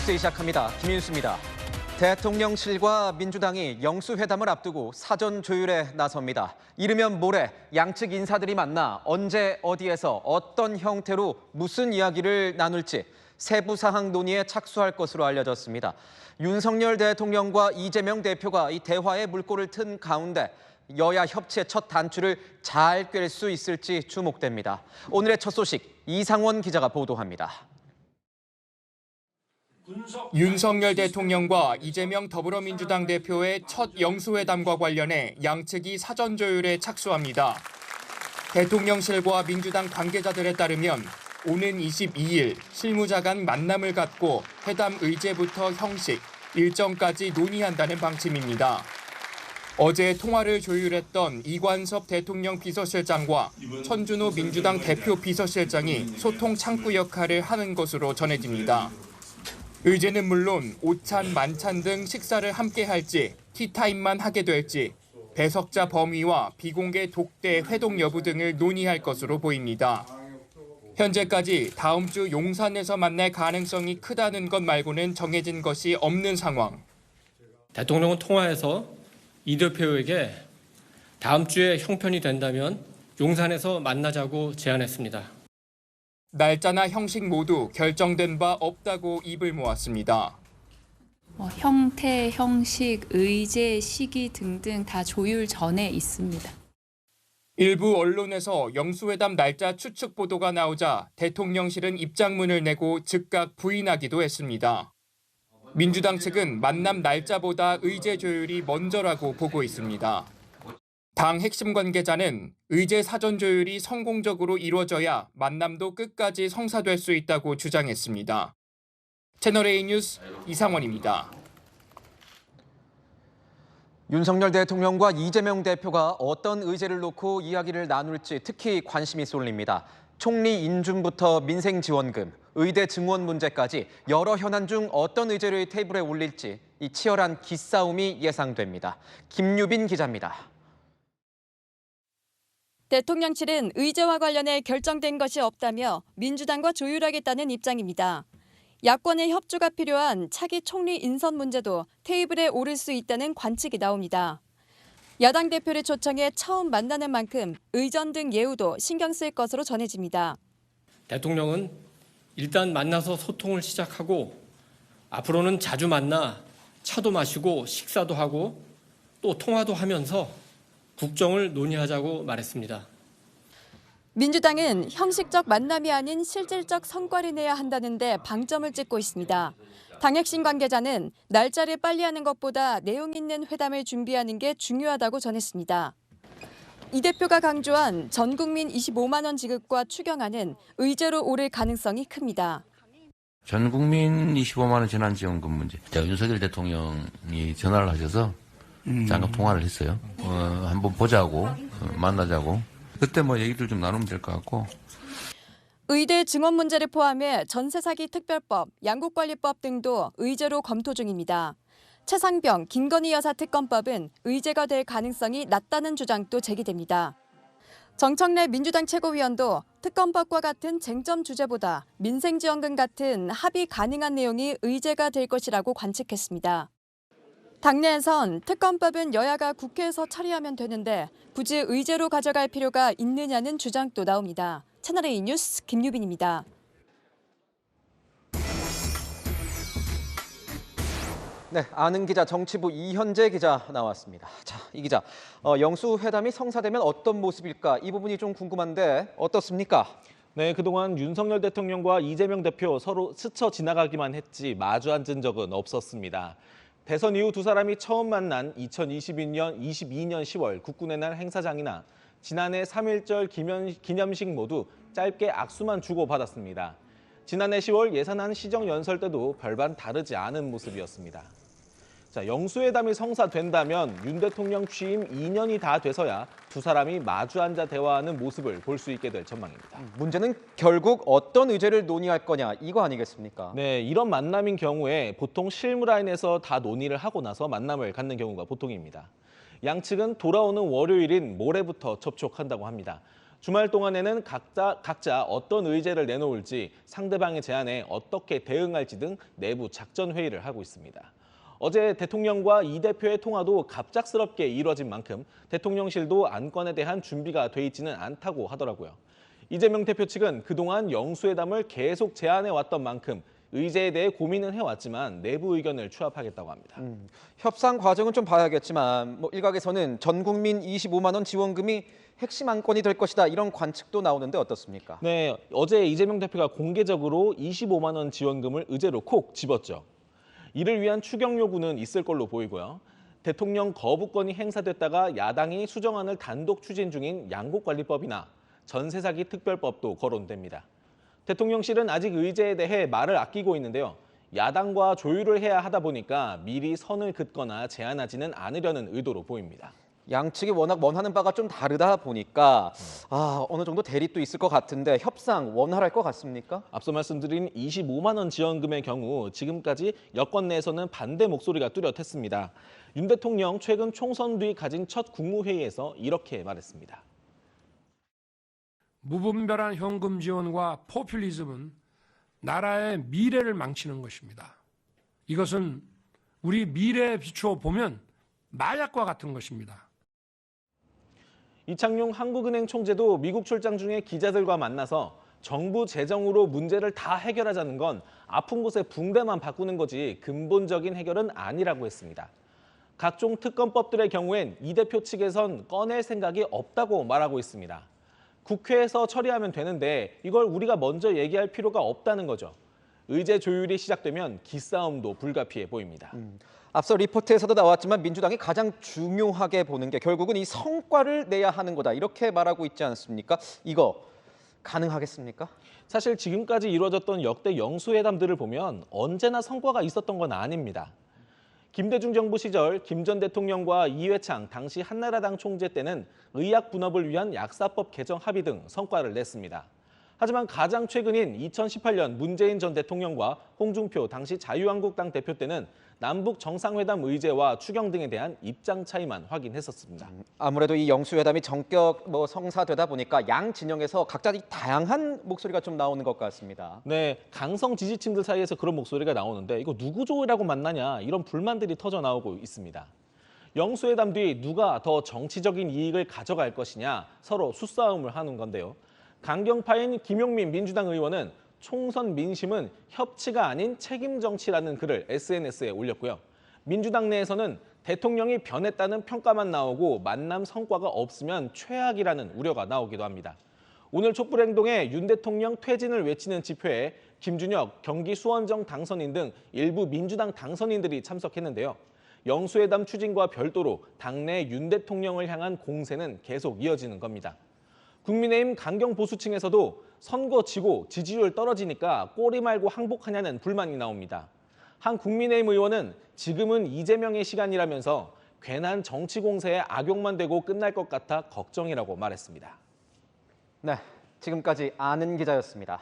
뉴스 시작합니다. 김윤수입니다. 대통령실과 민주당이 영수회담을 앞두고 사전 조율에 나섭니다. 이르면 모레 양측 인사들이 만나 언제 어디에서 어떤 형태로 무슨 이야기를 나눌지 세부 사항 논의에 착수할 것으로 알려졌습니다. 윤석열 대통령과 이재명 대표가 이 대화의 물꼬를 튼 가운데 여야 협치의 첫 단추를 잘 꿰 수 있을지 주목됩니다. 오늘의 첫 소식 이상원 기자가 보도합니다. 윤석열 대통령과 이재명 더불어민주당 대표의 첫 영수회담과 관련해 양측이 사전 조율에 착수합니다. 대통령실과 민주당 관계자들에 따르면 오는 22일 실무자 간 만남을 갖고 회담 의제부터 형식, 일정까지 논의한다는 방침입니다. 어제 통화를 조율했던 이관섭 대통령 비서실장과 천준호 민주당 대표 비서실장이 소통 창구 역할을 하는 것으로 전해집니다. 의제는 물론 오찬, 만찬 등 식사를 함께 할지, 티타임만 하게 될지, 배석자 범위와 비공개 독대 회동 여부 등을 논의할 것으로 보입니다. 현재까지 다음 주 용산에서 만날 가능성이 크다는 것 말고는 정해진 것이 없는 상황. 대통령은 통화에서 이 대표에게 다음 주에 형편이 된다면 용산에서 만나자고 제안했습니다. 날짜나 형식 모두 결정된 바 없다고 입을 모았습니다. 형태, 형식, 의제, 시기 등등 다 조율 전에 있습니다. 일부 언론에서 영수회담 날짜 추측 보도가 나오자 대통령실은 입장문을 내고 즉각 부인하기도 했습니다. 민주당 측은 만남 날짜보다 의제 조율이 먼저라고 보고 있습니다. 당 핵심 관계자는 의제 사전 조율이 성공적으로 이루어져야 만남도 끝까지 성사될 수 있다고 주장했습니다. 채널A 뉴스 이상원입니다. 윤석열 대통령과 이재명 대표가 어떤 의제를 놓고 이야기를 나눌지 특히 관심이 쏠립니다. 총리 인준부터 민생지원금, 의대 증원 문제까지 여러 현안 중 어떤 의제를 테이블에 올릴지 이 치열한 기싸움이 예상됩니다. 김유빈 기자입니다. 대통령실은 의제와 관련해 결정된 것이 없다며 민주당과 조율하겠다는 입장입니다. 야권의 협조가 필요한 차기 총리 인선 문제도 테이블에 오를 수 있다는 관측이 나옵니다. 야당 대표를 초청해 처음 만나는 만큼 의전 등 예우도 신경 쓸 것으로 전해집니다. 대통령은 일단 만나서 소통을 시작하고 앞으로는 자주 만나 차도 마시고 식사도 하고 또 통화도 하면서 국정을 논의하자고 말했습니다. 민주당은 형식적 만남이 아닌 실질적 성과를 내야 한다는데 방점을 찍고 있습니다. 당 핵심 관계자는 날짜를 빨리 하는 것보다 내용 있는 회담을 준비하는 게 중요하다고 전했습니다. 이 대표가 강조한 전 국민 25만 원 지급과 추경안은 의제로 오를 가능성이 큽니다. 전 국민 25만 원 재난지원금 문제. 윤석열 대통령이 전화를 하셔서 잠깐 통화를 했어요. 한번 보자고, 만나자고. 그때 얘기들 좀 나누면 될 것 같고. 의대 증원 문제를 포함해 전세 사기 특별법, 양국관리법 등도 의제로 검토 중입니다. 최상병, 김건희 여사 특검법은 의제가 될 가능성이 낮다는 주장도 제기됩니다. 정청래 민주당 최고위원도 특검법과 같은 쟁점 주제보다 민생지원금 같은 합의 가능한 내용이 의제가 될 것이라고 관측했습니다. 당내에선 특검법은 여야가 국회에서 처리하면 되는데 굳이 의제로 가져갈 필요가 있느냐는 주장도 나옵니다. 채널A 뉴스 김유빈입니다. 네, 아는 기자 정치부 이현재 기자 나왔습니다. 자, 이 기자, 영수회담이 성사되면 어떤 모습일까? 이 부분이 좀 궁금한데 어떻습니까? 네, 그동안 윤석열 대통령과 이재명 대표 서로 스쳐 지나가기만 했지 마주 앉은 적은 없었습니다. 대선 이후 두 사람이 처음 만난 2022년 10월 국군의 날 행사장이나 지난해 3.1절 기념식 모두 짧게 악수만 주고받았습니다. 지난해 10월 예산안 시정연설 때도 별반 다르지 않은 모습이었습니다. 자, 영수회담이 성사된다면 윤 대통령 취임 2년이 다 돼서야 두 사람이 마주 앉아 대화하는 모습을 볼 수 있게 될 전망입니다. 문제는 결국 어떤 의제를 논의할 거냐 이거 아니겠습니까? 네, 이런 만남인 경우에 보통 실무라인에서 다 논의를 하고 나서 만남을 갖는 경우가 보통입니다. 양측은 돌아오는 월요일인 모레부터 접촉한다고 합니다. 주말 동안에는 각자 어떤 의제를 내놓을지 상대방의 제안에 어떻게 대응할지 등 내부 작전 회의를 하고 있습니다. 어제 대통령과 이 대표의 통화도 갑작스럽게 이뤄진 만큼 대통령실도 안건에 대한 준비가 돼 있지는 않다고 하더라고요. 이재명 대표 측은 그동안 영수회담을 계속 제안해왔던 만큼 의제에 대해 고민은 해왔지만 내부 의견을 취합하겠다고 합니다. 협상 과정은 좀 봐야겠지만 일각에서는 전 국민 25만 원 지원금이 핵심 안건이 될 것이다 이런 관측도 나오는데 어떻습니까? 네, 어제 이재명 대표가 공개적으로 25만 원 지원금을 의제로 콕 집었죠. 이를 위한 추경 요구는 있을 걸로 보이고요. 대통령 거부권이 행사됐다가 야당이 수정안을 단독 추진 중인 양국관리법이나 전세 사기 특별법도 거론됩니다. 대통령실은 아직 의제에 대해 말을 아끼고 있는데요. 야당과 조율을 해야 하다 보니까 미리 선을 긋거나 제안하지는 않으려는 의도로 보입니다. 양측이 워낙 원하는 바가 좀 다르다 보니까 어느 정도 대립도 있을 것 같은데 협상 원활할 것 같습니까? 앞서 말씀드린 25만 원 지원금의 경우 지금까지 여권 내에서는 반대 목소리가 뚜렷했습니다. 윤 대통령 최근 총선 뒤 가진 첫 국무회의에서 이렇게 말했습니다. 무분별한 현금 지원과 포퓰리즘은 나라의 미래를 망치는 것입니다. 이것은 우리 미래에 비추어 보면 마약과 같은 것입니다. 이창용 한국은행 총재도 미국 출장 중에 기자들과 만나서 정부 재정으로 문제를 다 해결하자는 건 아픈 곳에 붕대만 바꾸는 거지 근본적인 해결은 아니라고 했습니다. 각종 특검법들의 경우엔 이 대표 측에선 꺼낼 생각이 없다고 말하고 있습니다. 국회에서 처리하면 되는데 이걸 우리가 먼저 얘기할 필요가 없다는 거죠. 의제 조율이 시작되면 기싸움도 불가피해 보입니다. 앞서 리포트에서도 나왔지만 민주당이 가장 중요하게 보는 게 결국은 이 성과를 내야 하는 거다 이렇게 말하고 있지 않습니까? 이거 가능하겠습니까? 사실 지금까지 이루어졌던 역대 영수회담들을 보면 언제나 성과가 있었던 건 아닙니다. 김대중 정부 시절 김 전 대통령과 이회창 당시 한나라당 총재 때는 의약 분업을 위한 약사법 개정 합의 등 성과를 냈습니다. 하지만 가장 최근인 2018년 문재인 전 대통령과 홍준표 당시 자유한국당 대표 때는 남북 정상회담 의제와 추경 등에 대한 입장 차이만 확인했었습니다. 아무래도 이 영수회담이 전격 성사되다 보니까 양 진영에서 각자 다양한 목소리가 좀 나오는 것 같습니다. 네, 강성 지지층들 사이에서 그런 목소리가 나오는데 이거 누구 조율하고 만나냐 이런 불만들이 터져 나오고 있습니다. 영수회담 뒤 누가 더 정치적인 이익을 가져갈 것이냐 서로 수싸움을 하는 건데요. 강경파인 김용민 민주당 의원은 총선 민심은 협치가 아닌 책임 정치라는 글을 SNS에 올렸고요. 민주당 내에서는 대통령이 변했다는 평가만 나오고 만남 성과가 없으면 최악이라는 우려가 나오기도 합니다. 오늘 촛불행동에 윤 대통령 퇴진을 외치는 집회에 김준혁 경기 수원정 당선인 등 일부 민주당 당선인들이 참석했는데요. 영수회담 추진과 별도로 당내 윤 대통령을 향한 공세는 계속 이어지는 겁니다. 국민의힘 강경 보수층에서도 선거 지고 지지율 떨어지니까 꼬리 말고 항복하냐는 불만이 나옵니다. 한 국민의힘 의원은 지금은 이재명의 시간이라면서 괜한 정치 공세에 악용만 되고 끝날 것 같아 걱정이라고 말했습니다. 네, 지금까지 아는 기자였습니다.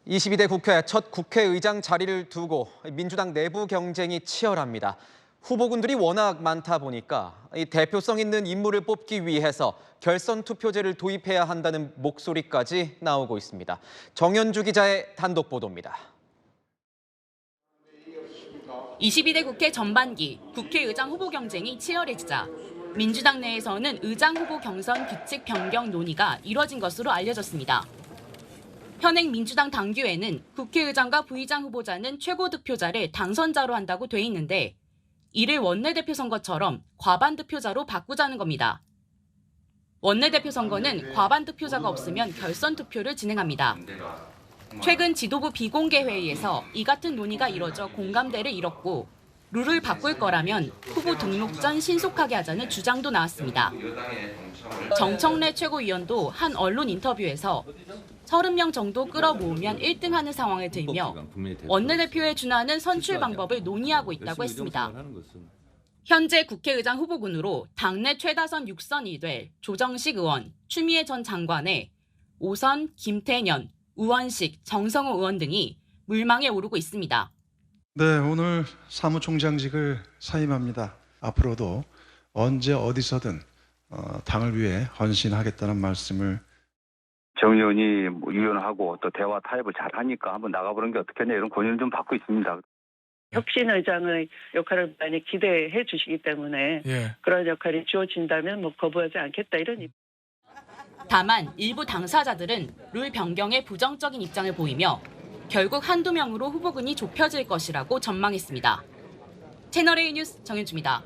22대 국회 첫 국회의장 자리를 두고 민주당 내부 경쟁이 치열합니다. 후보군들이 워낙 많다 보니까 이 대표성 있는 인물을 뽑기 위해서 결선 투표제를 도입해야 한다는 목소리까지 나오고 있습니다. 정현주 기자의 단독 보도입니다. 22대 국회 전반기 국회의장 후보 경쟁이 치열해지자 민주당 내에서는 의장 후보 경선 규칙 변경 논의가 이뤄진 것으로 알려졌습니다. 현행 민주당 당규에는 국회의장과 부의장 후보자는 최고 득표자를 당선자로 한다고 돼 있는데 이를 원내대표 선거처럼 과반 득표자로 바꾸자는 겁니다. 원내대표 선거는 과반 득표자가 없으면 결선 투표를 진행합니다. 최근 지도부 비공개 회의에서 이 같은 논의가 이뤄져 공감대를 이뤘고 룰을 바꿀 거라면 후보 등록 전 신속하게 하자는 주장도 나왔습니다. 정청래 최고위원도 한 언론 인터뷰에서 30명 정도 끌어모으면 1등하는 상황을 들며 원내대표에 준하는 선출 방법을 논의하고 있다고 했습니다. 현재 국회의장 후보군으로 당내 최다선 6선이 될 조정식 의원, 추미애 전 장관의 5선 김태년, 우원식, 정성호 의원 등이 물망에 오르고 있습니다. 네, 오늘 사무총장직을 사임합니다. 앞으로도 언제 어디서든 당을 위해 헌신하겠다는 말씀을 정 의원이 유연하고 또 대화 타협을 잘하니까 한번 나가보는 게 어떻겠냐 이런 권유를 좀 받고 있습니다. 혁신의장의 역할을 많이 기대해 주시기 때문에 그런 역할이 주어진다면 거부하지 않겠다 이런. 다만 일부 당사자들은 룰 변경에 부정적인 입장을 보이며 결국 한두 명으로 후보군이 좁혀질 것이라고 전망했습니다. 채널A 뉴스 정윤주입니다.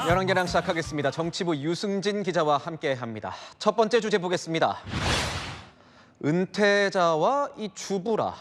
열한개랑 시작하겠습니다. 정치부 유승진 기자와 함께합니다. 첫 번째 주제 보겠습니다. 은퇴자와 이 주부라.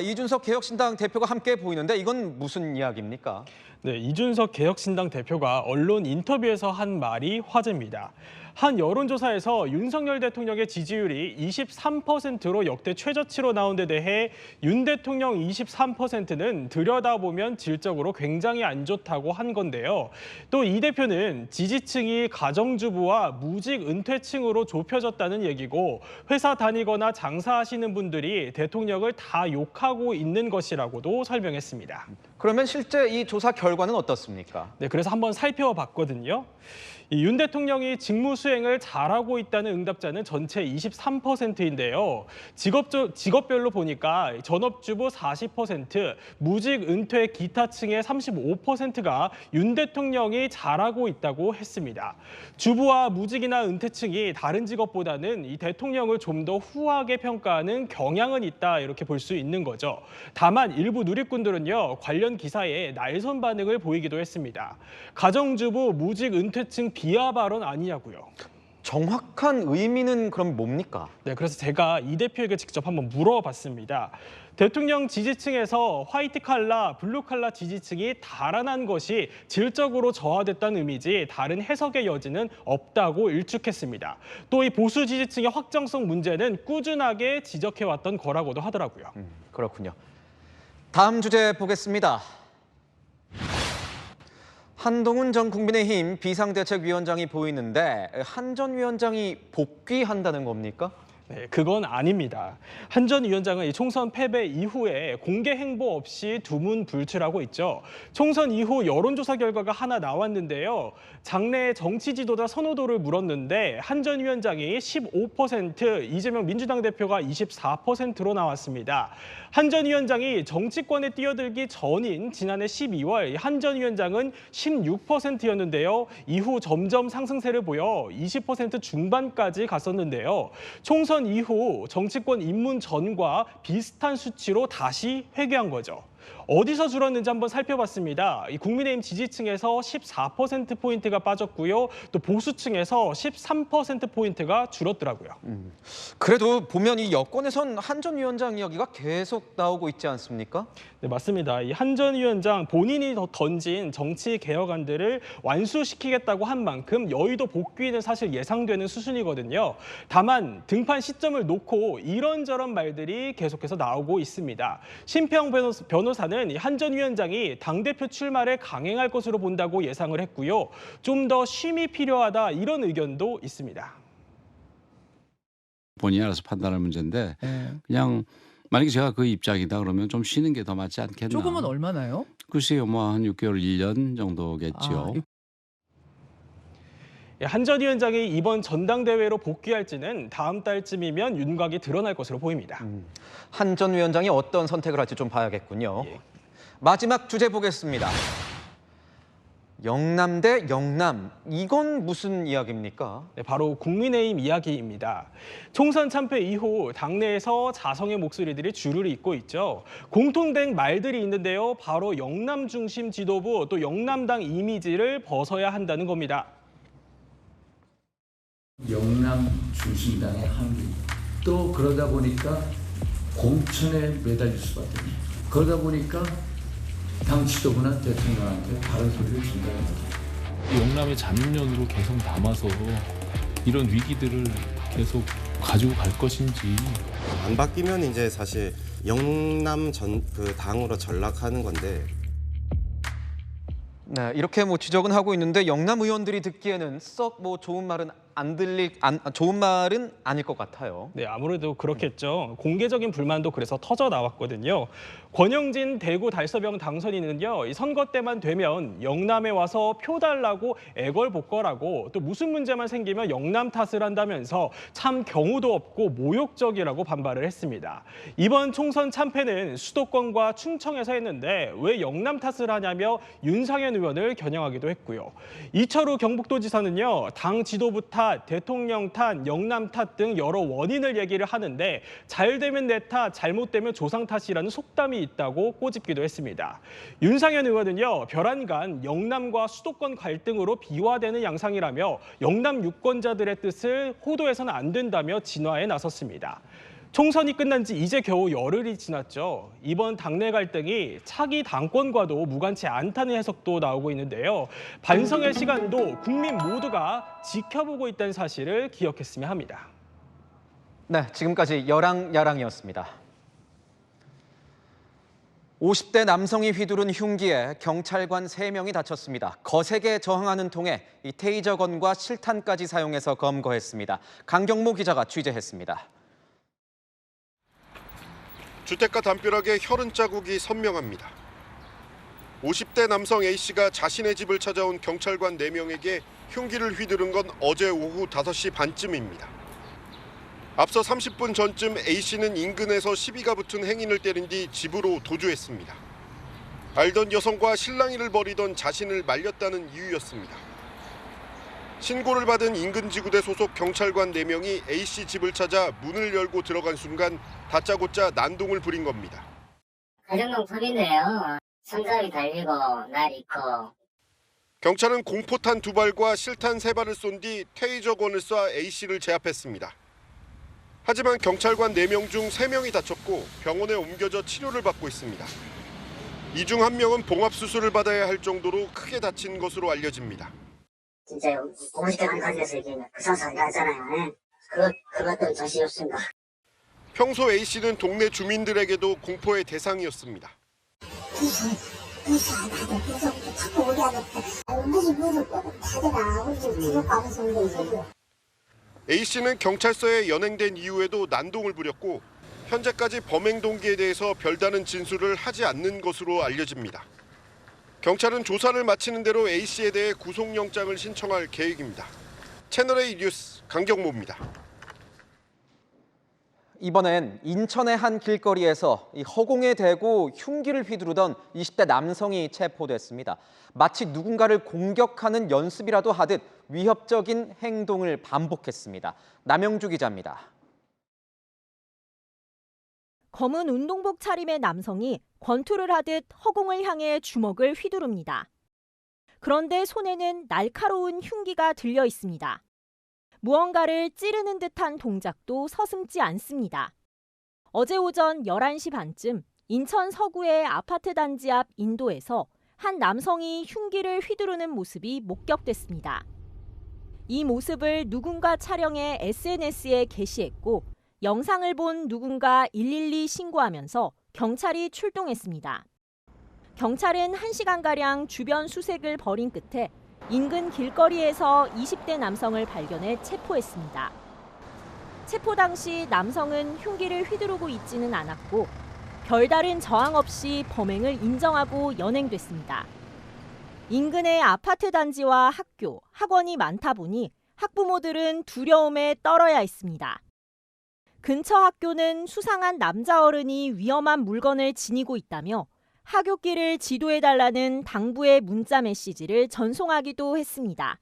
이준석 개혁신당 대표가 함께 보이는데 이건 무슨 이야기입니까? 네, 이준석 개혁신당 대표가 언론 인터뷰에서 한 말이 화제입니다. 한 여론조사에서 윤석열 대통령의 지지율이 23%로 역대 최저치로 나온 데 대해 윤 대통령 23%는 들여다보면 질적으로 굉장히 안 좋다고 한 건데요. 또 이 대표는 지지층이 가정주부와 무직 은퇴층으로 좁혀졌다는 얘기고 회사 다니거나 장사하시는 분들이 대통령을 다 욕하고 있는 것이라고도 설명했습니다. 그러면 실제 이 조사 결과는 어떻습니까? 네, 그래서 한번 살펴봤거든요. 윤 대통령이 직무 수행을 잘하고 있다는 응답자는 전체 23%인데요. 직업별로 보니까 전업주부 40%, 무직 은퇴 기타층의 35%가 윤 대통령이 잘하고 있다고 했습니다. 주부와 무직이나 은퇴층이 다른 직업보다는 이 대통령을 좀 더 후하게 평가하는 경향은 있다 이렇게 볼 수 있는 거죠. 다만 일부 누리꾼들은요, 관련 기사에 날선 반응을 보이기도 했습니다. 가정주부, 무직, 은퇴층 비하 발언 아니냐고요. 정확한 의미는 그럼 뭡니까? 네, 그래서 제가 이 대표에게 직접 한번 물어봤습니다. 대통령 지지층에서 화이트 칼라, 블루 칼라 지지층이 달아난 것이 질적으로 저하됐다는 의미지 다른 해석의 여지는 없다고 일축했습니다. 또 이 보수 지지층의 확정성 문제는 꾸준하게 지적해왔던 거라고도 하더라고요. 그렇군요. 다음 주제 보겠습니다. 한동훈 전 국민의힘 비상대책위원장이 보이는데 한 전 위원장이 복귀한다는 겁니까? 네, 그건 아닙니다. 한 전 위원장은 이 총선 패배 이후에 공개 행보 없이 두문불출하고 있죠. 총선 이후 여론조사 결과가 하나 나왔는데요. 장내 정치 지도자 선호도를 물었는데 한 전 위원장이 15%, 이재명 민주당 대표가 24%로 나왔습니다. 한 전 위원장이 정치권에 뛰어들기 전인 지난해 12월 한 전 위원장은 16%였는데요. 이후 점점 상승세를 보여 20% 중반까지 갔었는데요. 총선 이후 정치권 입문 전과 비슷한 수치로 다시 회귀한 거죠. 어디서 줄었는지 한번 살펴봤습니다. 이 국민의힘 지지층에서 14%포인트가 빠졌고요. 또 보수층에서 13%포인트가 줄었더라고요. 그래도 보면 이 여권에선 한 전 위원장 이야기가 계속 나오고 있지 않습니까? 네, 맞습니다. 이 한 전 위원장 본인이 던진 정치 개혁안들을 완수시키겠다고 한 만큼 여의도 복귀는 사실 예상되는 수준이거든요. 다만 등판 시점을 놓고 이런저런 말들이 계속해서 나오고 있습니다. 심평 변호사는 한 전 위원장이 당대표 출마를 강행할 것으로 본다고 예상을 했고요. 좀 더 쉼이 필요하다 이런 의견도 있습니다. 본인이 알아서 판단할 문제인데 그냥 만약에 제가 그 입장이다 그러면 좀 쉬는 게 더 맞지 않겠나. 조금은 얼마나요? 글쎄요. 뭐 한 6개월, 1년 정도겠죠. 한 전 위원장이 이번 전당대회로 복귀할지는 다음 달쯤이면 윤곽이 드러날 것으로 보입니다. 한 전 위원장이 어떤 선택을 할지 좀 봐야겠군요. 마지막 주제 보겠습니다. 영남 대 영남, 이건 무슨 이야기입니까? 네, 바로 국민의힘 이야기입니다. 총선 참패 이후 당내에서 자성의 목소리들이 줄을 잇고 있죠. 공통된 말들이 있는데요. 바로 영남 중심 지도부, 또 영남당 이미지를 벗어야 한다는 겁니다. 영남 중심당의 한계. 또 그러다 보니까 공천에 매달릴 수밖에 없습니다. 그러다 보니까 당 지도부나 대통령한테 다른 소리를 준다는 거죠. 영남의 잔년으로 계속 남아서 이런 위기들을 계속 가지고 갈 것인지. 안 바뀌면 이제 사실 영남 당으로 전락하는 건데. 네, 이렇게 지적은 하고 있는데 영남 의원들이 듣기에는 썩 좋은 말은 좋은 말은 아닐 것 같아요. 네, 아무래도 그렇겠죠. 공개적인 불만도 그래서 터져 나왔거든요. 권영진 대구 달서병 당선인은요, 이 선거 때만 되면 영남에 와서 표 달라고 애걸복걸하고 또 무슨 문제만 생기면 영남 탓을 한다면서 참 경우도 없고 모욕적이라고 반발을 했습니다. 이번 총선 참패는 수도권과 충청에서 했는데 왜 영남 탓을 하냐며 윤상현 의원을 겨냥하기도 했고요. 이철우 경북도지사는요, 당 지도부 탓, 대통령 탓, 영남 탓 등 여러 원인을 얘기를 하는데 잘 되면 내 탓, 잘못되면 조상 탓이라는 속담이 있다고 꼬집기도 했습니다. 윤상현 의원은요, 별안간 영남과 수도권 갈등으로 비화되는 양상이라며 영남 유권자들의 뜻을 호도해서는 안 된다며 진화에 나섰습니다. 총선이 끝난 지 이제 겨우 열흘이 지났죠. 이번 당내 갈등이 차기 당권과도 무관치 않다는 해석도 나오고 있는데요. 반성의 시간도 국민 모두가 지켜보고 있다는 사실을 기억했으면 합니다. 네, 지금까지 여랑야랑이었습니다. 50대 남성이 휘두른 흉기에 경찰관 3명이 다쳤습니다. 거세게 저항하는 통에 이 테이저건과 실탄까지 사용해서 검거했습니다. 강경모 기자가 취재했습니다. 주택가 담벼락에 혈흔 자국이 선명합니다. 50대 남성 A씨가 자신의 집을 찾아온 경찰관 4명에게 흉기를 휘두른 건 어제 오후 5시 반쯤입니다. 앞서 30분 전쯤 A씨는 인근에서 시비가 붙은 행인을 때린 뒤 집으로 도주했습니다. 알던 여성과 실랑이를 벌이던 자신을 말렸다는 이유였습니다. 신고를 받은 인근지구대 소속 경찰관 4명이 A씨 집을 찾아 문을 열고 들어간 순간 다짜고짜 난동을 부린 겁니다. 가정용 법인데요. 손잡이 달리고 날 있고. 경찰은 공포탄 2발과 실탄 3발을 쏜 뒤 테이저건을 쏴 A씨를 제압했습니다. 하지만 경찰관 4명 중 3명이 다쳤고 병원에 옮겨져 치료를 받고 있습니다. 이 중 1명은 봉합수술을 받아야 할 정도로 크게 다친 것으로 알려집니다. 진짜 50대 한가지에서 얘기하면 그 상상 하잖아요. 그것도 자신이 없습니다. 평소 A씨는 동네 주민들에게도 공포의 대상이었습니다. 자꾸 우리 아들 우리 집으로 다들 우리 집 주로 가면서 오는데 A씨는 경찰서에 연행된 이후에도 난동을 부렸고 현재까지 범행 동기에 대해서 별다른 진술을 하지 않는 것으로 알려집니다. 경찰은 조사를 마치는 대로 A씨에 대해 구속영장을 신청할 계획입니다. 채널A 뉴스 강경모입니다. 이번엔 인천의 한 길거리에서 이 허공에 대고 흉기를 휘두르던 20대 남성이 체포됐습니다. 마치 누군가를 공격하는 연습이라도 하듯 위협적인 행동을 반복했습니다. 남영주 기자입니다. 검은 운동복 차림의 남성이 권투를 하듯 허공을 향해 주먹을 휘두릅니다. 그런데 손에는 날카로운 흉기가 들려 있습니다. 무언가를 찌르는 듯한 동작도 서슴지 않습니다. 어제 오전 11시 반쯤 인천 서구의 아파트 단지 앞 인도에서 한 남성이 흉기를 휘두르는 모습이 목격됐습니다. 이 모습을 누군가 촬영해 SNS에 게시했고 영상을 본 누군가 112 신고하면서 경찰이 출동했습니다. 경찰은 1시간가량 주변 수색을 벌인 끝에 인근 길거리에서 20대 남성을 발견해 체포했습니다. 체포 당시 남성은 흉기를 휘두르고 있지는 않았고 별다른 저항 없이 범행을 인정하고 연행됐습니다. 인근의 아파트 단지와 학교, 학원이 많다 보니 학부모들은 두려움에 떨어야 했습니다. 근처 학교는 수상한 남자 어른이 위험한 물건을 지니고 있다며 하굣길을 지도해달라는 당부의 문자 메시지를 전송하기도 했습니다.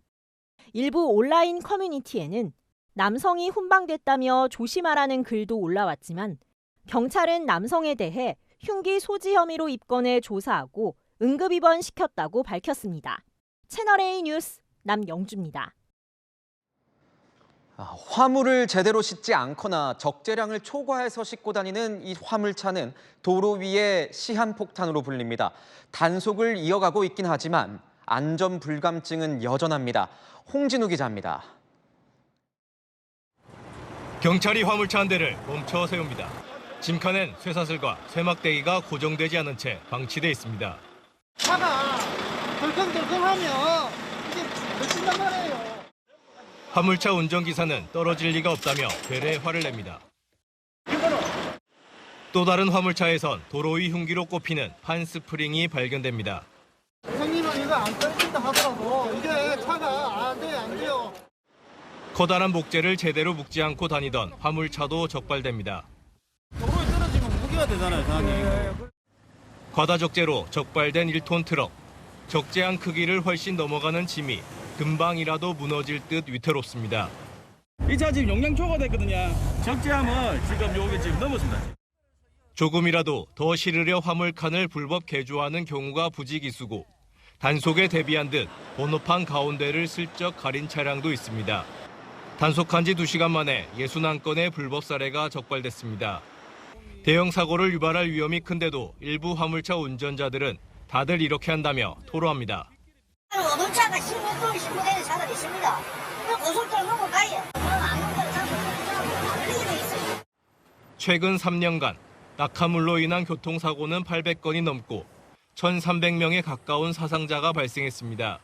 일부 온라인 커뮤니티에는 남성이 훈방됐다며 조심하라는 글도 올라왔지만 경찰은 남성에 대해 흉기 소지 혐의로 입건해 조사하고 응급 입원시켰다고 밝혔습니다. 채널A 뉴스 남영주입니다. 화물을 제대로 싣지 않거나 적재량을 초과해서 싣고 다니는 이 화물차는 도로 위에 시한폭탄으로 불립니다. 단속을 이어가고 있긴 하지만 안전 불감증은 여전합니다. 홍진우 기자입니다. 경찰이 화물차 한 대를 멈춰 세웁니다. 짐칸엔 쇠사슬과 쇠막대기가 고정되지 않은 채 방치돼 있습니다. 차가 덜컹덜컹하면 이게 덜친단 말이에요. 화물차 운전기사는 떨어질 리가 없다며 되레 화를 냅니다. 또 다른 화물차에선 도로 위 흉기로 꼽히는 판스프링이 발견됩니다. 선생님은 이거 안 떨어진다 하더라도 이게 차가 안 돼요. 커다란 목재를 제대로 묶지 않고 다니던 화물차도 적발됩니다. 도로에 떨어지면 무게가 되잖아요, 사장님. 과다적재로 적발된 1톤 트럭. 적재한 크기를 훨씬 넘어가는 짐이 금방이라도 무너질 듯 위태롭습니다. 이 차 지금 용량 초과됐거든요. 적재함을 지금 여기 지금 넘었습니다. 조금이라도 더 실으려 화물칸을 불법 개조하는 경우가 부지기수고 단속에 대비한 듯 번호판 가운데를 슬쩍 가린 차량도 있습니다. 단속한 지 2시간 만에 61건의 불법 사례가 적발됐습니다. 대형 사고를 유발할 위험이 큰데도 일부 화물차 운전자들은 다들 이렇게 한다며 토로합니다. 노동차가 신고되는 차들이 있습니다. 고속도로 넘어가요. 최근 3년간 낙하물로 인한 교통사고는 800건이 넘고 1,300명에 가까운 사상자가 발생했습니다.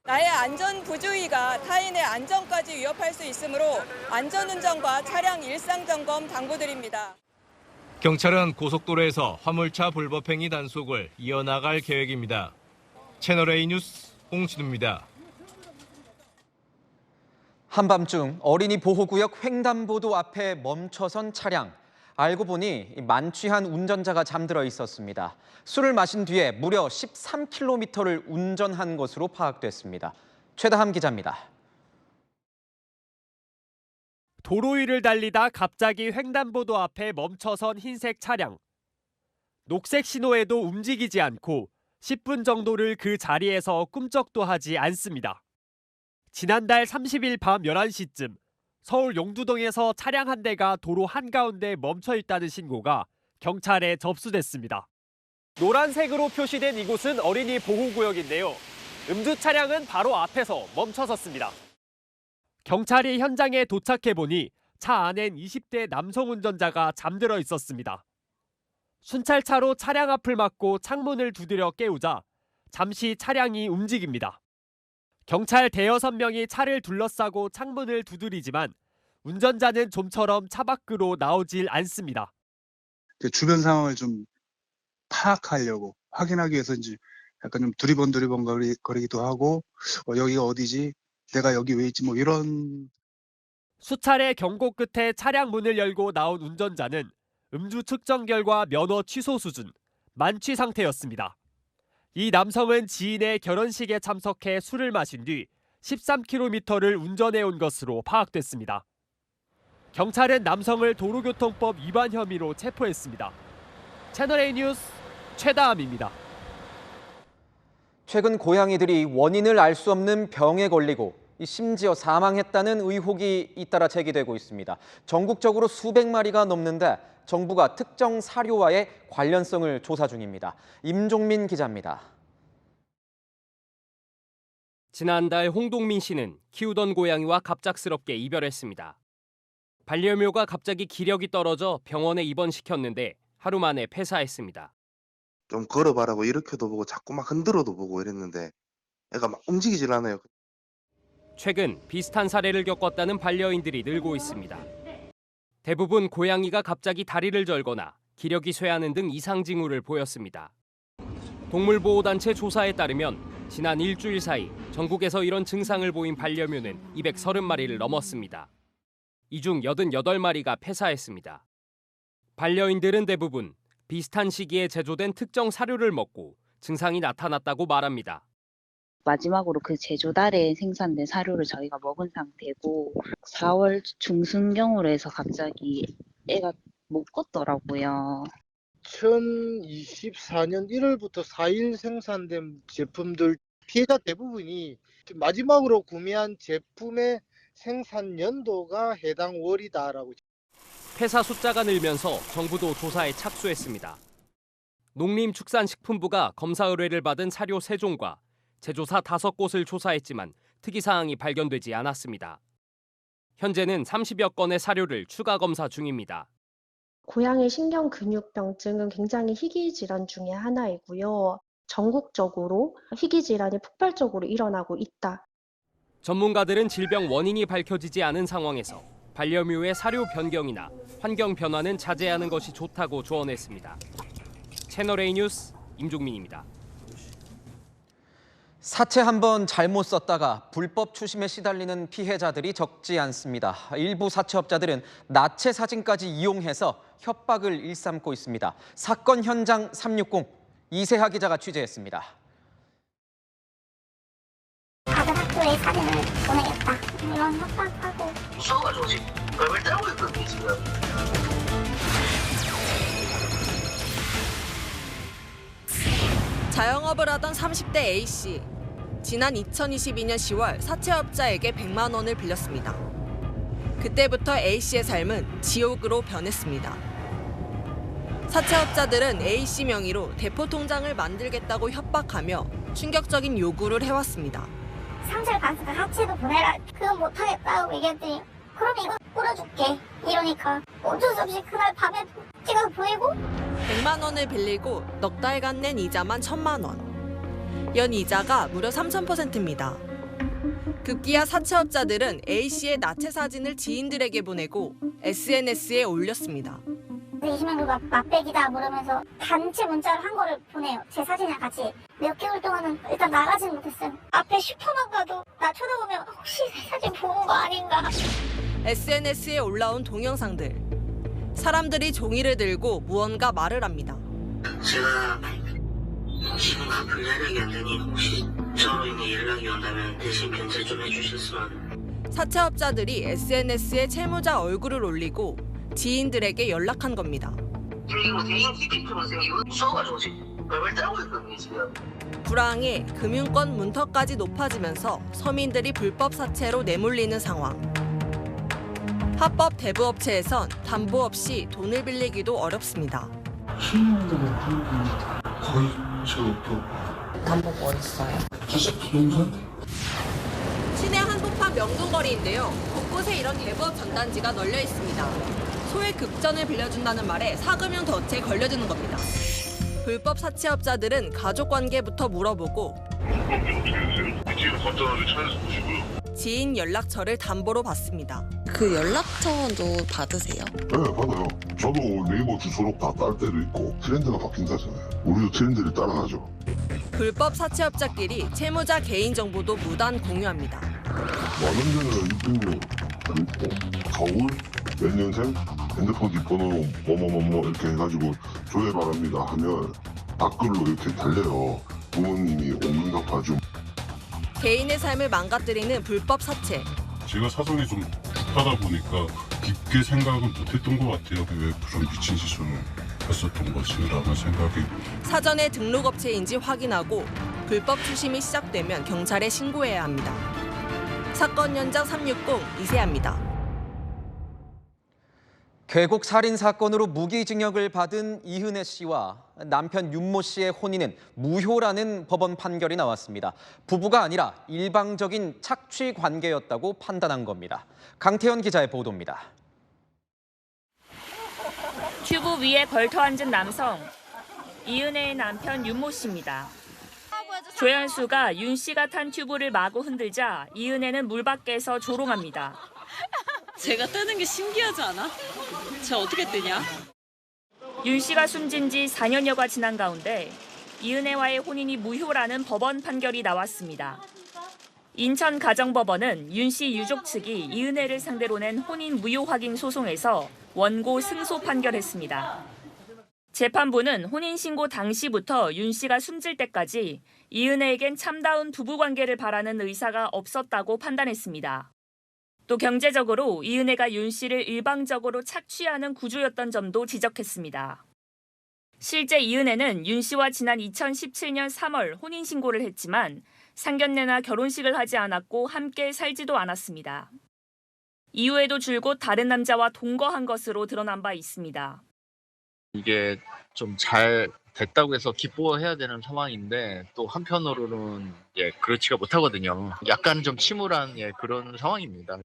나의 안전 부주의가 타인의 안전까지 위협할 수 있으므로 안전운전과 차량 일상점검 당부드립니다. 경찰은 고속도로에서 화물차 불법행위 단속을 이어나갈 계획입니다. 채널A 뉴스 홍진우입니다. 한밤중 어린이 보호구역 횡단보도 앞에 멈춰선 차량. 알고 보니 만취한 운전자가 잠들어 있었습니다. 술을 마신 뒤에 무려 13km를 운전한 것으로 파악됐습니다. 최다함 기자입니다. 도로 위를 달리다 갑자기 횡단보도 앞에 멈춰선 흰색 차량. 녹색 신호에도 움직이지 않고 10분 정도를 그 자리에서 꿈쩍도 하지 않습니다. 지난달 30일 밤 11시쯤 서울 용두동에서 차량 한 대가 도로 한가운데 멈춰 있다는 신고가 경찰에 접수됐습니다. 노란색으로 표시된 이곳은 어린이 보호구역인데요. 음주 차량은 바로 앞에서 멈춰섰습니다. 경찰이 현장에 도착해보니 차 안엔 20대 남성 운전자가 잠들어 있었습니다. 순찰차로 차량 앞을 막고 창문을 두드려 깨우자 잠시 차량이 움직입니다. 경찰 대여섯 명이 차를 둘러싸고 창문을 두드리지만 운전자는 좀처럼 차 밖으로 나오질 않습니다. 주변 상황을 좀 파악하려고 확인하기 위해서 이제 약간 좀 두리번 거리기도 하고 여기가 어디지? 내가 여기 왜 있지? 뭐 이런. 수차례 경고 끝에 차량 문을 열고 나온 운전자는 음주 측정 결과 면허 취소 수준, 만취 상태였습니다. 이 남성은 지인의 결혼식에 참석해 술을 마신 뒤 13km를 운전해온 것으로 파악됐습니다. 경찰은 남성을 도로교통법 위반 혐의로 체포했습니다. 채널A 뉴스 최다함입니다. 최근 고양이들이 원인을 알 수 없는 병에 걸리고 심지어 사망했다는 의혹이 잇따라 제기되고 있습니다. 전국적으로 수백 마리가 넘는데 정부가 특정 사료와의 관련성을 조사 중입니다. 임종민 기자입니다. 지난달 홍동민 씨는 키우던 고양이와 갑작스럽게 이별했습니다. 반려묘가 갑자기 기력이 떨어져 병원에 입원시켰는데 하루 만에 폐사했습니다. 좀 걸어봐라고 일으켜도 보고 자꾸 막 흔들어도 보고 이랬는데 애가 막 움직이질 않아요. 최근 비슷한 사례를 겪었다는 반려인들이 늘고 있습니다. 대부분 고양이가 갑자기 다리를 절거나 기력이 쇠하는 등 이상 징후를 보였습니다. 동물보호단체 조사에 따르면 지난 일주일 사이 전국에서 이런 증상을 보인 반려묘는 230마리를 넘었습니다. 이 중 88마리가 폐사했습니다. 반려인들은 대부분 비슷한 시기에 제조된 특정 사료를 먹고 증상이 나타났다고 말합니다. 마지막으로 그 제조달에 생산된 사료를 저희가 먹은 상태고 4월 중순경으로 해서 갑자기 애가 못 걷더라고요. 2024년 1월부터 4일 생산된 제품들 피해자 대부분이 마지막으로 구매한 제품의 생산 연도가 해당 월이다라고. 폐사 숫자가 늘면서 정부도 조사에 착수했습니다. 농림축산식품부가 검사 의뢰를 받은 사료 3종과 제조사 5곳을 조사했지만 특이사항이 발견되지 않았습니다. 현재는 30여 건의 사료를 추가 검사 중입니다. 고양이 신경근육병증은 굉장히 희귀 질환 중에 하나이고요. 전국적으로 희귀 질환이 폭발적으로 일어나고 있다. 전문가들은 질병 원인이 밝혀지지 않은 상황에서 반려묘의 사료 변경이나 환경 변화는 자제하는 것이 좋다고 조언했습니다. 채널A 뉴스 임종민입니다. 사채 한 번 잘못 썼다가 불법 추심에 시달리는 피해자들이 적지 않습니다. 일부 사채업자들은 나체 사진까지 이용해서 협박을 일삼고 있습니다. 사건 현장 360 이세하 기자가 취재했습니다. 아들 학교에 사진을 보내겠다 이런 협박하고 무서워가지고 지금 벌벌 떨고 있거든요 지금. 자영업을 하던 30대 A씨. 지난 2022년 10월 사채업자에게 100만 원을 빌렸습니다. 그때부터 A씨의 삶은 지옥으로 변했습니다. 사채업자들은 A씨 명의로 대포 통장을 만들겠다고 협박하며 충격적인 요구를 해왔습니다. 상처를 받으니까 사채도 보내라. 그건 못하겠다고 얘기했더니 그럼 이거 뿌려줄게 이러니까 어쩔 수 없이 그날 밤에 찍어서 보내고 100만 원을 빌리고 넉 달간 낸 이자만 1,000만 원. 연 이자가 무려 3,000%입니다. 급기야 사채업자들은 A씨의 나체 사진을 지인들에게 보내고 SNS에 올렸습니다. 20만 맛배기다 그러면서 단체 문자를 한 거를 보내요. 제 사진이랑 같이. 몇 개월 동안은 일단 나가지는 못했어요. 앞에 슈퍼만 가도 나 쳐다보면 혹시 내 사진 본 거 아닌가. SNS에 올라온 동영상들. 사람들이 종이를 들고 무언가 말을 합니다. 제가 지금 갚을 연락이 안 되니 혹시 저로 인해 연락이 온다면 대신 변제 좀 해주셨으면. 사채업자들이 SNS에 채무자 얼굴을 올리고 지인들에게 연락한 겁니다. 이거 대인 기피표가 생기고 무서워가지고 지금 벌벌 떨고 있거든요 지금. 불황에 금융권 문턱까지 높아지면서 서민들이 불법 사채로 내몰리는 상황. 합법 대부업체에선 담보 없이 돈을 빌리기도 어렵습니다. 신용등을 하는 거의 제가 담보 뭐 있어요? 주식 부동산. 시내 한복판 명동거리인데요. 곳곳에 이런 대부업 전단지가 널려 있습니다. 소액 급전을 빌려준다는 말에 사금융 덫에 걸려드는 겁니다. 불법 사채업자들은 가족관계부터 물어보고 지인 연락처를 담보로 받습니다. 그 연락처도 받으세요? 네, 받아요. 저도 네이버 주소록 다 딸 때도 있고 트렌드가 바뀐다잖아요. 우리도 트렌드를 따라가죠. 불법 사채업자끼리 채무자 개인정보도 무단 공유합니다. 많은 데는 600명 있고 서울 몇 년생 핸드폰 뒷번호 뭐뭐뭐뭐 이렇게 해가지고 조회 바랍니다 하면 댓글로 이렇게 달려요. 부모님이 원금 갚아줌. 개인의 삶을 망가뜨리는 불법 사채. 제가 사정이 좀 급하다 보니까 깊게 생각은 못했던 것 같아요. 왜 그런 미친 짓을 했었던 것이라는 생각이. 사전에 등록업체인지 확인하고 불법 추심이 시작되면 경찰에 신고해야 합니다. 사건 현장 360 이세아입니다. 계곡 살인 사건으로 무기징역을 받은 이은혜 씨와 남편 윤모 씨의 혼인은 무효라는 법원 판결이 나왔습니다. 부부가 아니라 일방적인 착취 관계였다고 판단한 겁니다. 강태현 기자의 보도입니다. 튜브 위에 걸터 앉은 남성, 이은혜의 남편 윤모 씨입니다. 조연수가 윤 씨가 탄 튜브를 마구 흔들자 이은혜는 물 밖에서 조롱합니다. 제가 뜨는 게 신기하지 않아? 쟤 어떻게 뜨냐? 윤 씨가 숨진 지 4년여가 지난 가운데 이은혜와의 혼인이 무효라는 법원 판결이 나왔습니다. 인천가정법원은 윤 씨 유족 측이 이은혜를 상대로 낸 혼인 무효 확인 소송에서 원고 승소 판결했습니다. 재판부는 혼인신고 당시부터 윤 씨가 숨질 때까지 이은혜에겐 참다운 부부관계를 바라는 의사가 없었다고 판단했습니다. 또 경제적으로 이은혜가 윤 씨를 일방적으로 착취하는 구조였던 점도 지적했습니다. 실제 이은혜는 윤 씨와 지난 2017년 3월 혼인신고를 했지만 상견례나 결혼식을 하지 않았고 함께 살지도 않았습니다. 이후에도 줄곧 다른 남자와 동거한 것으로 드러난 바 있습니다. 이게 좀 잘 됐다고 해서 기뻐해야 되는 상황인데 또 한편으로는 그렇지가 못하거든요. 약간 좀 침울한 그런 상황입니다.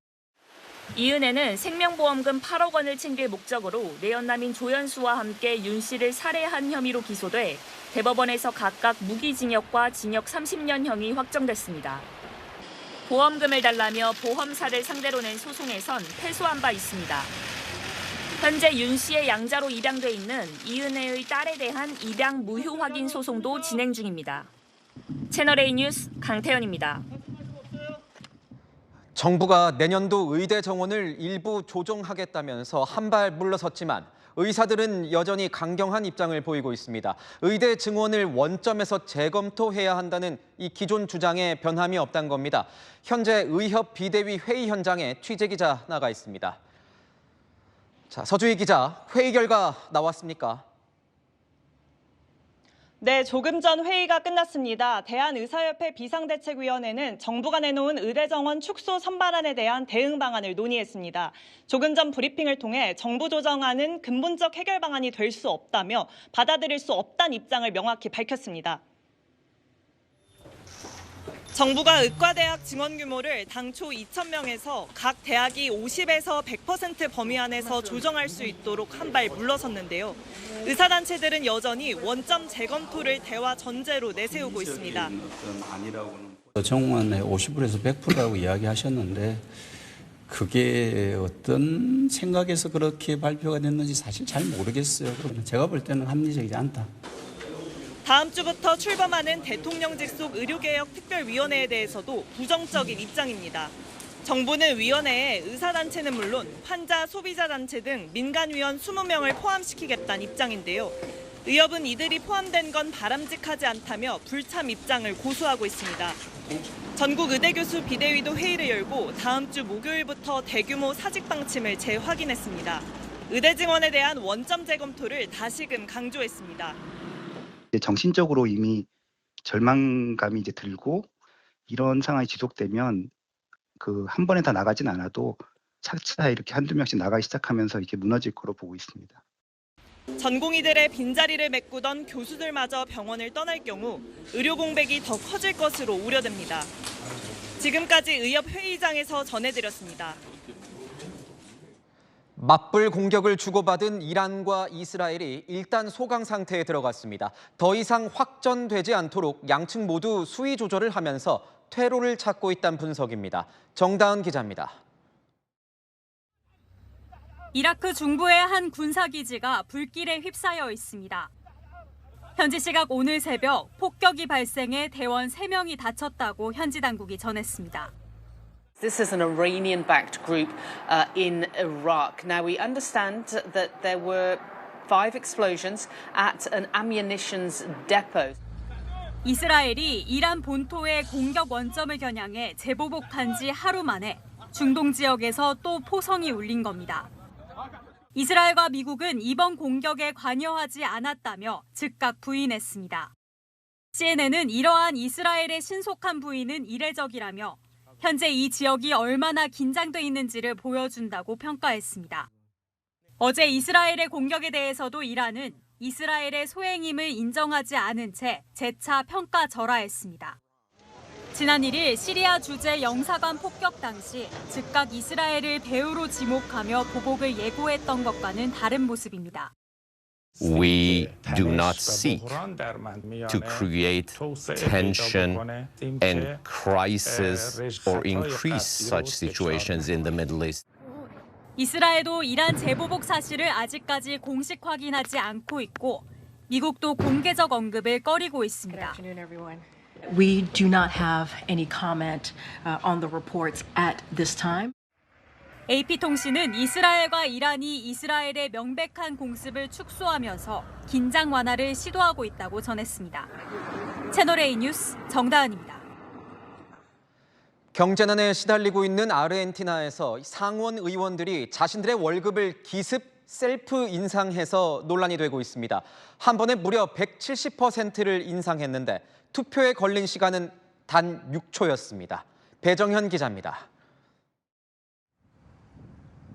이은혜는 생명보험금 8억 원을 챙길 목적으로 내연남인 조연수와 함께 윤 씨를 살해한 혐의로 기소돼 대법원에서 각각 무기징역과 징역 30년형이 확정됐습니다. 보험금을 달라며 보험사를 상대로 낸 소송에선 패소한 바 있습니다. 현재 윤 씨의 양자로 입양돼 있는 이은혜의 딸에 대한 입양 무효 확인 소송도 진행 중입니다. 채널A 뉴스 강태현입니다. 정부가 내년도 의대 정원을 일부 조정하겠다면서 한 발 물러섰지만 의사들은 여전히 강경한 입장을 보이고 있습니다. 의대 증원을 원점에서 재검토해야 한다는 이 기존 주장에 변함이 없다는 겁니다. 현재 의협 비대위 회의 현장에 취재기자 나가 있습니다. 자, 서주희 기자, 회의 결과 나왔습니까? 네, 조금 전 회의가 끝났습니다. 대한의사협회 비상대책위원회는 정부가 내놓은 의대정원 축소 선발안에 대한 대응 방안을 논의했습니다. 조금 전 브리핑을 통해 정부 조정안은 근본적 해결 방안이 될 수 없다며 받아들일 수 없다는 입장을 명확히 밝혔습니다. 정부가 의과대학 증원 규모를 당초 2,000명에서 각 대학이 50에서 100% 범위 안에서 조정할 수 있도록 한 발 물러섰는데요. 의사단체들은 여전히 원점 재검토를 대화 전제로 내세우고 있습니다. 정원의 50%에서 100%라고 이야기하셨는데 그게 어떤 생각에서 그렇게 발표가 됐는지 사실 잘 모르겠어요. 제가 볼 때는 합리적이지 않다. 다음 주부터 출범하는 대통령직 속 의료개혁 특별위원회에 대해서도 부정적인 입장입니다. 정부는 위원회에 의사단체는 물론 환자, 소비자 단체 등 민간위원 20명을 포함시키겠다는 입장인데요. 의협은 이들이 포함된 건 바람직하지 않다며 불참 입장을 고수하고 있습니다. 전국 의대교수 비대위도 회의를 열고 다음 주 목요일부터 대규모 사직 방침을 재확인했습니다. 의대 증원에 대한 원점 재검토를 다시금 강조했습니다. 정신적으로 이미 절망감이 이제 들고 이런 상황이 지속되면 그 한 번에 다 나가진 않아도 차차 이렇게 한두 명씩 나가기 시작하면서 이렇게 무너질 거로 보고 있습니다. 전공의들의 빈자리를 메꾸던 교수들마저 병원을 떠날 경우 의료 공백이 더 커질 것으로 우려됩니다. 지금까지 의협 회의장에서 전해드렸습니다. 맞불 공격을 주고받은 이란과 이스라엘이 일단 소강 상태에 들어갔습니다. 더 이상 확전되지 않도록 양측 모두 수위 조절을 하면서 퇴로를 찾고 있다는 분석입니다. 정다은 기자입니다. 이라크 중부의 한 군사기지가 불길에 휩싸여 있습니다. 현지 시각 오늘 새벽 폭격이 발생해 대원 3명이 다쳤다고 현지 당국이 전했습니다. This is an Iranian-backed group in Iraq. Now, we understand that there were 5 explosions at an ammunition depot. 이스라엘이 이란 본토의 공격 원점을 겨냥해 재보복한 지 하루 만에 중동 지역에서 또 포성이 울린 겁니다. 이스라엘과 미국은 이번 공격에 관여하지 않았다며 즉각 부인했습니다. CNN은 이러한 이스라엘의 신속한 부인은 이례적이라며 현재 이 지역이 얼마나 긴장돼 있는지를 보여준다고 평가했습니다. 어제 이스라엘의 공격에 대해서도 이란은 이스라엘의 소행임을 인정하지 않은 채 재차 평가절하했습니다. 지난 1일 시리아 주재 영사관 폭격 당시 즉각 이스라엘을 배후로 지목하며 보복을 예고했던 것과는 다른 모습입니다. We do not seek to create tension and crisis or increase such situations in the Middle East. 이스라엘도 이란 재보복 사실을 아직까지 공식 확인하지 않고 있고 미국도 공개적 언급을 꺼리고 있습니다. We do not have any comment on the reports at this time. AP통신은 이스라엘과 이란이 이스라엘의 명백한 공습을 축소하면서 긴장 완화를 시도하고 있다고 전했습니다. 채널A 뉴스 정다은입니다. 경제난에 시달리고 있는 아르헨티나에서 상원 의원들이 자신들의 월급을 기습 셀프 인상해서 논란이 되고 있습니다. 한 번에 무려 170%를 인상했는데 투표에 걸린 시간은 단 6초였습니다. 배정현 기자입니다.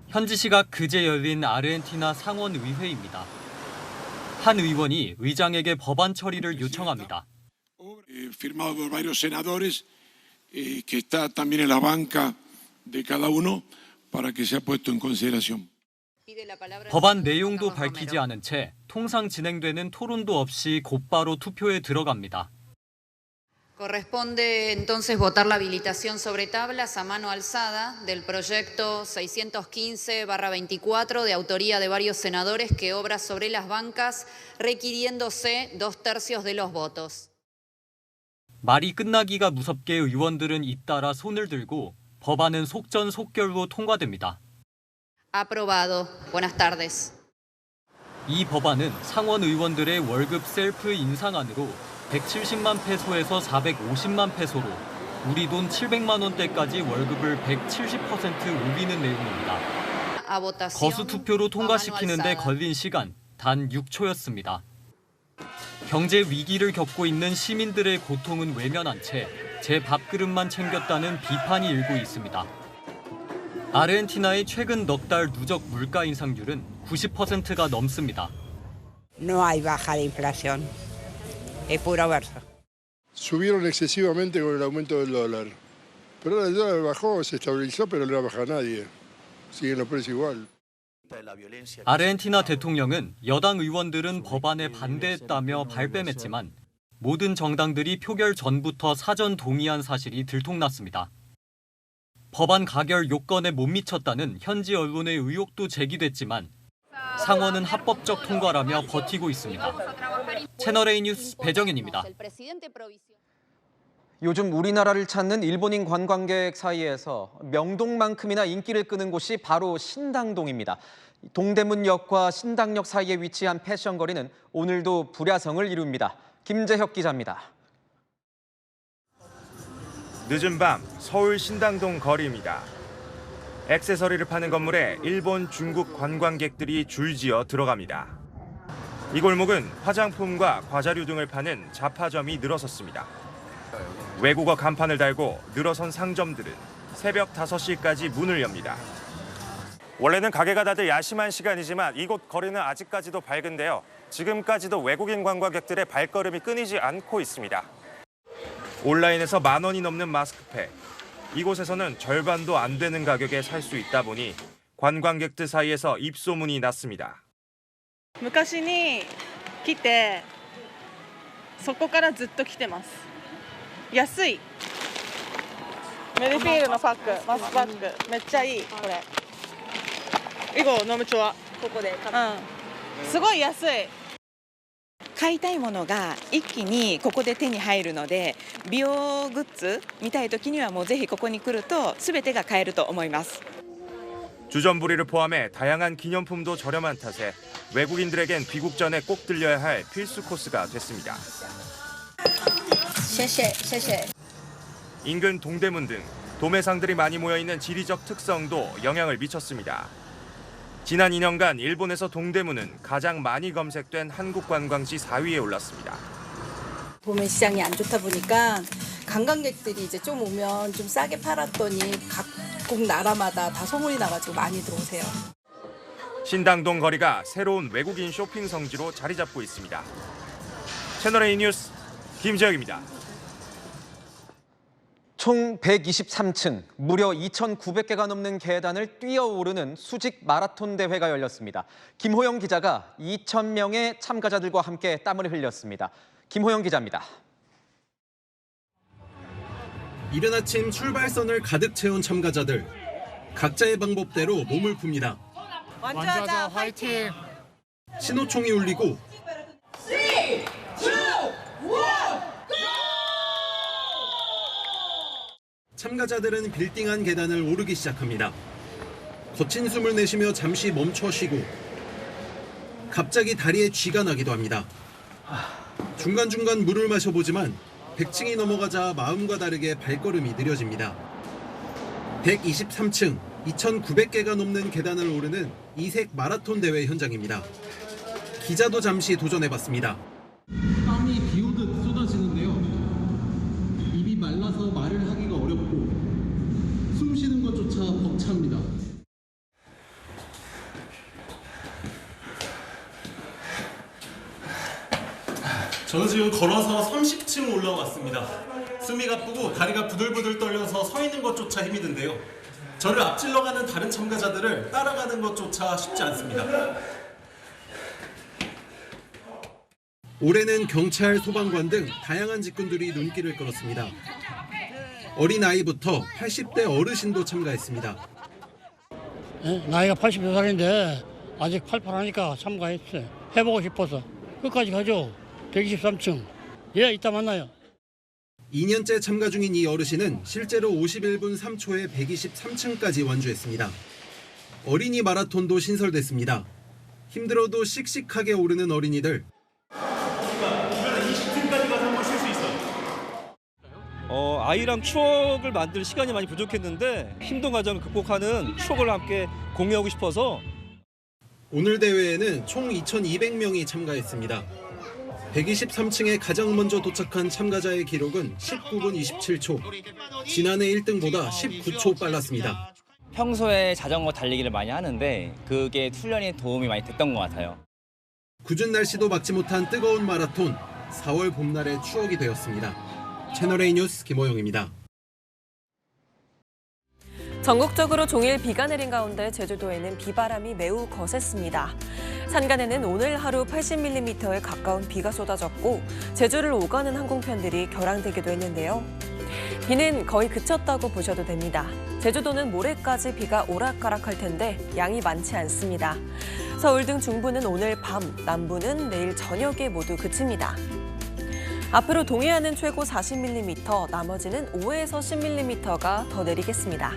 현지 시각 그제 열린 아르헨티나 상원의회입니다. 한 의원이 의장에게 법안 처리를 요청합니다. Firmado por varios senadores que está también en la banca de cada uno para que sea puesto en consideración. 법안 내용도 밝히지 않은 채 통상 진행되는 토론도 없이 곧바로 투표에 들어갑니다. Corresponde entonces votar la habilitación sobre tablas a mano alzada del proyecto 615/24 de autoría de varios senadores que obra sobre las bancas, requiriéndose 2/3 de los votos. 말이 끝나기가 무섭게 의원들은 잇따라 손을 들고 법안은 속전속결로 통과됩니다. Aprobado. Buenas tardes. 이 법안은 상원 의원들의 월급 셀프 인상안으로 170만 페소에서 450만 페소로 우리 돈 700만 원대까지 월급을 170% 올리는 내용입니다. 거수 투표로 통과시키는데 걸린 시간 단 6초였습니다. 경제 위기를 겪고 있는 시민들의 고통은 외면한 채 제 밥그릇만 챙겼다는 비판이 일고 있습니다. 아르헨티나의 최근 넉 달 누적 물가 인상률은 90%가 넘습니다. No hay baja de inflación. Es puro verso. Subieron excesivamente con el aumento del dólar. Pero ahora el dólar bajó, se estabilizó, pero no la baja nadie. Siguen los precios igual. 아르헨티나 대통령은 여당 의원들은 법안에 반대했다며 발뺌했지만 모든 정당들이 표결 전부터 사전 동의한 사실이 들통났습니다. 법안 가결 요건에 못 미쳤다는 현지 언론의 의혹도 제기됐지만 상원은 합법적 통과라며 버티고 있습니다. 채널A 뉴스 배정현입니다. 요즘 우리나라를 찾는 일본인 관광객 사이에서 명동만큼이나 인기를 끄는 곳이 바로 신당동입니다. 동대문역과 신당역 사이에 위치한 패션거리는 오늘도 불야성을 이룹니다. 김재혁 기자입니다. 늦은 밤 서울 신당동 거리입니다. 액세서리를 파는 건물에 일본, 중국 관광객들이 줄지어 들어갑니다. 이 골목은 화장품과 과자류 등을 파는 잡화점이 늘어섰습니다. 외국어 간판을 달고 늘어선 상점들은 새벽 5시까지 문을 엽니다. 원래는 가게가 닫을 야심한 시간이지만 이곳 거리는 아직까지도 밝은데요. 지금까지도 외국인 관광객들의 발걸음이 끊이지 않고 있습니다. 온라인에서 10,000원이 넘는 마스크팩. 이곳에서는 절반도 안 되는 가격에 살 수 있다 보니 관광객들 사이에서 입소문이 났습니다. 昔に来てそこからずっと来てます。安い。メルフィールのパック、マスクパック、めっちゃいいこれ。이거 너무 좋아。ここで買った。すごい安い。買いたいものが一気にここで手に入るので、美容グッズ見たい時にはもうぜひここに来ると全てが買えると思います。 주전부리를 포함해 다양한 기념품도 저렴한 탓에 외국인들에겐 귀국 전에 꼭 들려야 할 필수 코스가 됐습니다. 인근 동대문 등 도매상들이 많이 모여있는 지리적 특성도 영향을 미쳤습니다. 지난 2년간 일본에서 동대문은 가장 많이 검색된 한국 관광지 4위에 올랐습니다. 도매 시장이 안 좋다 보니까 관광객들이 이제 좀 오면 좀 싸게 팔았더니 각국 나라마다 다 소문이 나가지고 많이 들어오세요. 신당동 거리가 새로운 외국인 쇼핑 성지로 자리 잡고 있습니다. 채널A 뉴스 김재혁입니다. 총 123층, 무려 2,900개가 넘는 계단을 뛰어오르는 수직 마라톤 대회가 열렸습니다. 김호영 기자가 2,000명의 참가자들과 함께 땀을 흘렸습니다. 김호영 기자입니다. 이른 아침 출발선을 가득 채운 참가자들. 각자의 방법대로 몸을 풉니다. 먼저 하자, 화이팅! 신호총이 울리고 3, 2, 1, 참가자들은 빌딩한 계단을 오르기 시작합니다. 거친 숨을 내쉬며 잠시 멈춰 쉬고 갑자기 다리에 쥐가 나기도 합니다. 중간중간 물을 마셔보지만 100층이 넘어가자 마음과 다르게 발걸음이 느려집니다. 123층, 2,900개가 넘는 계단을 오르는 이색 마라톤 대회 현장입니다. 기자도 잠시 도전해봤습니다. 땀이 비오듯 쏟아지는데요. 입이 말라서 말을 하기가 어렵고 숨 쉬는 것조차 벅찹니다. 저는 지금 걸어서 30층 올라왔습니다. 숨이 가쁘고 다리가 부들부들 떨려서 서 있는 것조차 힘이 든데요. 저를 앞질러 가는 다른 참가자들을 따라가는 것조차 쉽지 않습니다. 올해는 경찰, 소방관 등 다양한 직군들이 눈길을 끌었습니다. 어린아이부터 80대 어르신도 참가했습니다. 나이가 80살인데 아직 팔팔하니까 참가했어요. 해보고 싶어서. 끝까지 가죠. 123층. 예, 이따 만나요. 2년째 참가 중인 이 어르신은 실제로 51분 3초에 123층까지 완주했습니다. 어린이 마라톤도 신설됐습니다. 힘들어도 씩씩하게 오르는 어린이들. 아이랑 추억을 만들 시간이 많이 부족했는데 힘든 과정을 극복하는 추억을 함께 공유하고 싶어서 오늘 대회에는 총 2,200명이 참가했습니다. 123층에 가장 먼저 도착한 참가자의 기록은 19분 27초. 지난해 1등보다 19초 빨랐습니다. 평소에 자전거 달리기를 많이 하는데 그게 훈련에 도움이 많이 됐던 것 같아요. 궂은 날씨도 막지 못한 뜨거운 마라톤, 4월 봄날의 추억이 되었습니다. 채널A 뉴스 김호영입니다. 전국적으로 종일 비가 내린 가운데 제주도에는 비바람이 매우 거셌습니다. 산간에는 오늘 하루 80mm에 가까운 비가 쏟아졌고 제주를 오가는 항공편들이 결항되기도 했는데요. 비는 거의 그쳤다고 보셔도 됩니다. 제주도는 모레까지 비가 오락가락할 텐데 양이 많지 않습니다. 서울 등 중부는 오늘 밤, 남부는 내일 저녁에 모두 그칩니다. 앞으로 동해안은 최고 40mm, 나머지는 5에서 10mm가 더 내리겠습니다.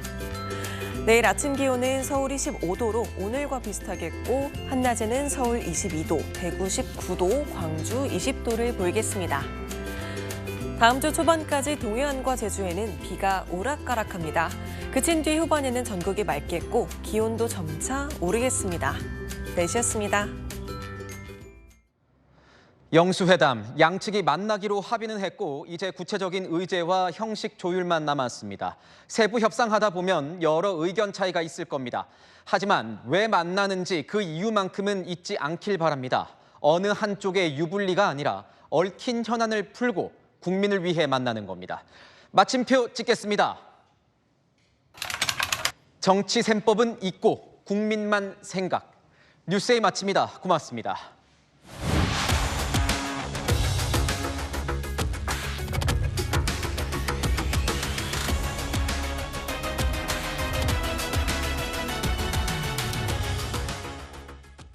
내일 아침 기온은 서울이 15도로 오늘과 비슷하겠고 한낮에는 서울 22도, 대구 19도, 광주 20도를 보이겠습니다. 다음 주 초반까지 동해안과 제주에는 비가 오락가락합니다. 그친 뒤 후반에는 전국이 맑겠고 기온도 점차 오르겠습니다. 날씨였습니다. 영수회담, 양측이 만나기로 합의는 했고 이제 구체적인 의제와 형식 조율만 남았습니다. 세부 협상하다 보면 여러 의견 차이가 있을 겁니다. 하지만 왜 만나는지 그 이유만큼은 잊지 않길 바랍니다. 어느 한쪽의 유불리가 아니라 얽힌 현안을 풀고 국민을 위해 만나는 겁니다. 마침표 찍겠습니다. 정치 셈법은 잊고 국민만 생각. 뉴스의 마칩니다. 고맙습니다.